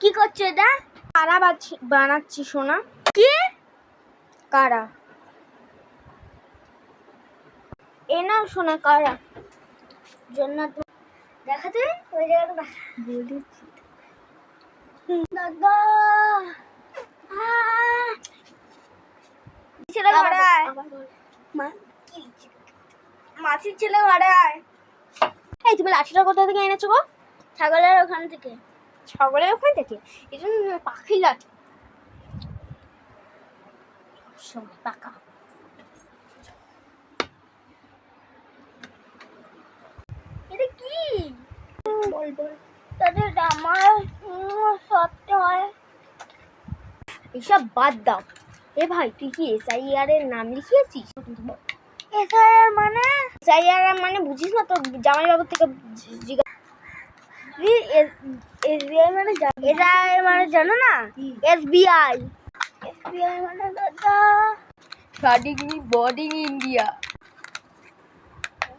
কি করছো এটা? কারা বানাচ্ছি সোনা। কি কারা? এ নাও সোনা কারা। জন্য দেখাতে ওই জায়গাটা বলেছি দাদা। ছেলে ঘরে আয়। মাসির ছেলে ঘরে আয়। এই তুমি লাঠিটা কোথা থেকে এনেছো গো? ছাগলের ওখান থেকে। ছাগলের ওখান থেকে? এটা পাখির লাঠি। সময় পাকা। এটা কি? বল বল। তাদের আমার সবটা হয়। এসব বাদ দাও। এ ভাই তুই কি SIR এর নাম লিখিয়েছিস? এসআইআর মানে? SIR মানে বুঝিস না? তো জামাইবাবু থেকে এসবিআই মানে এসআইআর মানে জানো না? এসবিআই। এসবিআই মানে দাদা স্টাডিং মি বোর্ডিং ইন্ডিয়া।